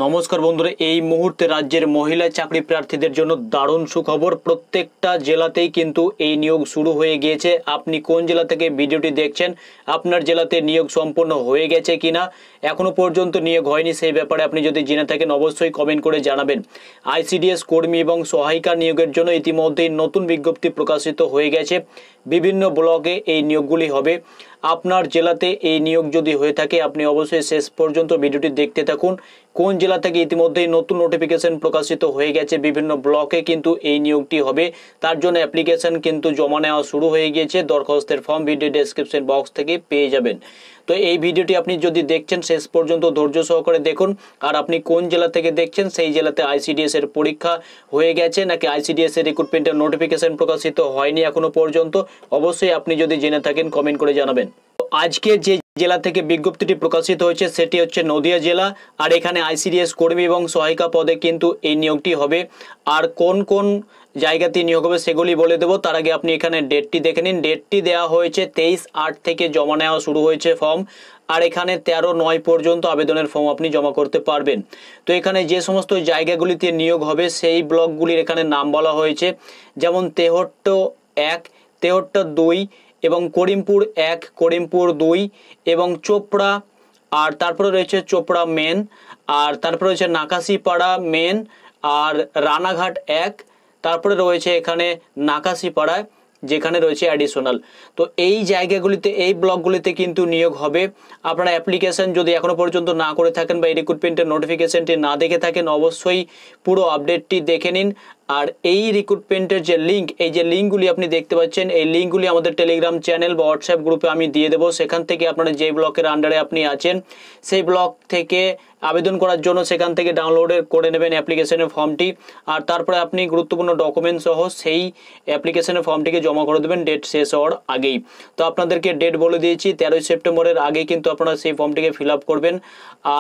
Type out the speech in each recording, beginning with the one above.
নমস্কার বন্ধুরা, এই মুহূর্তে রাজ্যের মহিলা চাকরি প্রার্থীদের জন্য দারুণ সুখবর। প্রত্যেকটা জেলাতেই কিন্তু এই নিয়োগ শুরু হয়ে গিয়েছে। আপনি কোন জেলা থেকে ভিডিওটি দেখছেন, আপনার জেলাতে নিয়োগ সম্পূর্ণ হয়ে গেছে কিনা, এখনো পর্যন্ত নিয়োগ হয়নি সেই ব্যাপারে আপনি যদি জেনে থাকেন অবশ্যই কমেন্ট করে জানাবেন। আইসিডিএস কর্মী এবং সহায়িকা নিয়োগের জন্য ইতিমধ্যেই নতুন বিজ্ঞপ্তি প্রকাশিত হয়ে গেছে। বিভিন্ন ব্লকে এই নিয়োগগুলি হবে। আপনার জেলাতে এই নিয়োগ যদি হয়ে থাকে আপনি অবশ্যই শেষ পর্যন্ত ভিডিওটি দেখতে থাকুন। কোন জেলা থেকে ইতিমধ্যেই নতুন নোটিফিকেশন প্রকাশিত হয়ে গেছে, বিভিন্ন ব্লকে কিন্তু এই নিয়োগটি হবে। তার জন্য অ্যাপ্লিকেশন কিন্তু জমা নেওয়া শুরু হয়ে গিয়েছে। দরখাস্তের ফর্ম ভিডিও ডেসক্রিপশন বক্স থেকে পেয়ে যাবেন। তো এই ভিডিওটি আপনি যদি দেখছেন শেষ পর্যন্ত ধৈর্য সহকারে দেখুন। আর আপনি কোন জেলা থেকে দেখছেন, সেই জেলাতে আইসিডিএস এর পরীক্ষা হয়ে গেছে নাকি আইসিডিএস এর রিক্রুটমেন্টের নোটিফিকেশন প্রকাশিত হয়নি এখনো পর্যন্ত, অবশ্যই আপনি যদি জেনে থাকেন কমেন্ট করে জানাবেন। আজকে যে জেলা থেকে বিজ্ঞপ্তিটি প্রকাশিত হয়েছে সেটি হচ্ছে নদিয়া জেলা। আর এখানে আইসিডিএস কর্মী এবং সহায়িকা পদে কিন্তু এই নিয়োগটি হবে। আর কোন কোন জায়গাতে নিয়োগ হবে সেগুলি বলে দেবো। তার আগে আপনি এখানে ডেটটি দেখে নিন। ডেটটি দেওয়া হয়েছে 23/8 থেকে জমা নেওয়া শুরু হয়েছে ফর্ম। আর এখানে 13/9 পর্যন্ত আবেদনের ফর্ম আপনি জমা করতে পারবেন। তো এখানে যে সমস্ত জায়গাগুলিতে নিয়োগ হবে সেই ব্লকগুলির এখানে নাম বলা হয়েছে, যেমন তেহট্ট 1, তেহট্ট 2 এবং করিমপুর 1, করিমপুর 2 এবং চোপড়া, আর তারপরে রয়েছে চোপড়া মেন, আর তারপরে রয়েছে নাকাশিপাড়া মেন, আর রানাঘাট 1, তারপরে রয়েছে এখানে নাকাশিপাড়া যেখানে রয়েছে অ্যাডিশনাল। তো এই জায়গাগুলিতে এই ব্লকগুলিতে কিন্তু নিয়োগ হবে। আপনারা অ্যাপ্লিকেশন যদি এখনো পর্যন্ত না করে থাকেন বা এই রিক্রুটমেন্টের নোটিফিকেশনটি না দেখে থাকেন অবশ্যই পুরো আপডেটটি দেখে নিন। আর এই রিক্রুটমেন্টের যে লিঙ্ক, এই যে লিঙ্কগুলি আপনি দেখতে পাচ্ছেন, এই লিঙ্কগুলি আমাদের টেলিগ্রাম চ্যানেল বা হোয়াটসঅ্যাপ গ্রুপে আমি দিয়ে দেবো। সেখান থেকে আপনারা যে ব্লকের আন্ডারে আপনি আছেন সেই ব্লক থেকে আবেদন করার জন্য সেখান থেকে ডাউনলোড করে নেবেন অ্যাপ্লিকেশনের ফর্মটি। আর তারপরে আপনি গুরুত্বপূর্ণ ডকুমেন্ট সহ সেই অ্যাপ্লিকেশনের ফর্মটিকে জমা করে দেবেন ডেট শেষ হওয়ার আগেই। তো আপনাদেরকে ডেট বলে দিয়েছি 13 সেপ্টেম্বরের আগেই কিন্তু আপনারা সেই ফর্মটিকে ফিল আপ করবেন।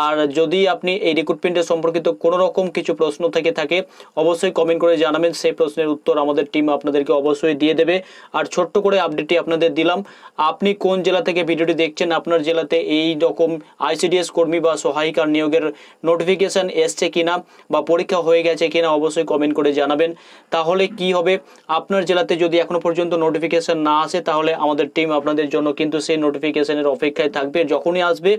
আর যদি আপনি এই রিক্রুটমেন্টের সম্পর্কিত কোনো রকম কিছু প্রশ্ন থেকে থাকে অবশ্যই কমেন্ট করে জানাবেন। সেই প্রশ্নের উত্তর আমাদের টিম আপনাদেরকে অবশ্যই দিয়ে দেবে। আর ছোট্ট করে আপডেটটি আপনাদের দিলাম। আপনি কোন জেলা থেকে ভিডিওটি দেখছেন, আপনার জেলাতে এই রকম আইসিডিএস কর্মী বা সহায়িকার নিয়োগের নোটিফিকেশন এসছে কিনা বা পরীক্ষা হয়ে গেছে কিনা অবশ্যই কমেন্ট করে জানাবেন। তাহলে কি হবে, আপনার জেলাতে যদি এখনো পর্যন্ত নোটিফিকেশন না আসে তাহলে আমাদের টিম আপনাদের জন্য কিন্তু সেই নোটিফিকেশনের অপেক্ষায় থাকবে। যখনই আসবে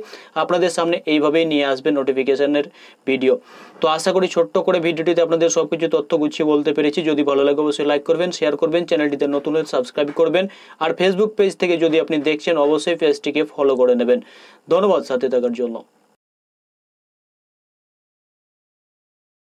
আপনাদের সামনে এইভাবেই নিয়ে আসবে নোটিফিকেশনের ভিডিও। তো আশা করি ছোট্ট করে ভিডিওটিতে আপনাদের সবকিছু তথ্য গুছিয়ে বলতে পেরেছি। যদি ভালো লাগে অবশ্যই লাইক করবেন, শেয়ার করবেন, চ্যানেলটিতে নতুন হলে সাবস্ক্রাইব করবেন। আর ফেসবুক পেজ থেকে যদি আপনি দেখছেন অবশ্যই পেজটিকে ফলো করে নেবেন। ধন্যবাদ সাথে থাকার জন্য।